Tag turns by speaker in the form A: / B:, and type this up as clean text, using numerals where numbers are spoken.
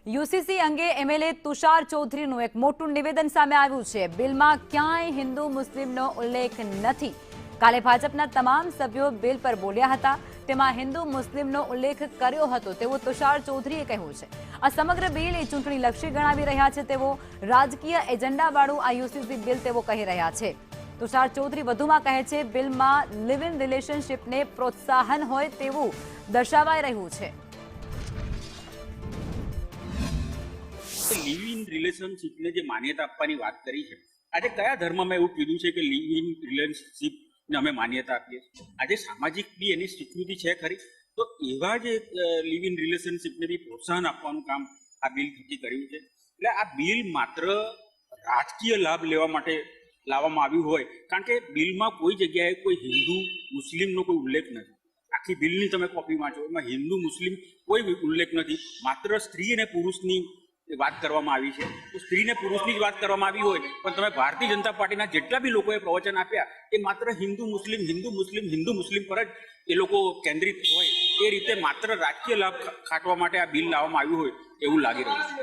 A: UCC અંગે MLA Tushar ચૌધરીનું એક મોટું નિવેદન સામે આવ્યું છે। બિલમાં ક્યાંય હિન્દુ મુસ્લિમનો ઉલ્લેખ નથી। કાલે ભાજપના તમામ સભ્યો બિલ પર બોલ્યા હતા। તેમાં હિન્દુ મુસ્લિમનો ઉલ્લેખ કર્યો હતો તેવું તુષાર ચૌધરીએ કહ્યું છે। આ સમગ્ર બિલ એ ચૂંટણીલક્ષી ગણાવી રહ્યા છે તેવો રાજકીય એજન્ડાવાળું આ યુસીસી બિલ તેઓ કહી રહ્યા છે। તુષાર ચૌધરી વધુમાં કહે છે બિલમાં લિવ ઇન રિલેશનશિપને પ્રોત્સાહન હોય તેવું દર્શાવાઈ રહ્યું છે।
B: लिव इन रिलेशनशिप ने जो मान्यता आपવાની વાત કરી છે આજે કયા ધર્મમાં એવું કીધું છે કે लिव इन रिलेशनशिप ને અમે માન્યતા આપીએ આજે સામાજિક બી એની સ્વીકૃતિ છે ખરી તો એવા જે लिव इन रिलेशनशिप ને બી પ્રોત્સાહન આપવાનું કામ આ બિલ થકી કર્યું છે એટલે આ બિલ માત્ર રાજકીય લાભ લેવા માટે લાવવામાં આવ્યું હોય કારણ કે બિલમાં કોઈ જગ્યાએ કોઈ હિન્દુ મુસ્લિમનો કોઈ ઉલ્લેખ નથી। આખી બિલની તમે કોપી વાંચો એમાં હિન્દુ મુસ્લિમ કોઈ ઉલ્લેખ નથી। માત્ર સ્ત્રી અને પુરુષની વાત કરવામાં આવી છે તો સ્ત્રી ને પુરુષની જ વાત કરવામાં આવી હોય પણ તમે ભારતીય જનતા પાર્ટીના જેટલા બી લોકોએ પ્રવચન આપ્યા એ માત્ર હિન્દુ મુસ્લિમ પર જ એ લોકો કેન્દ્રિત હોય એ રીતે માત્ર રાજકીય લાભ ખાટવા માટે આ બિલ લાવવામાં આવ્યું હોય એવું લાગી રહ્યું છે।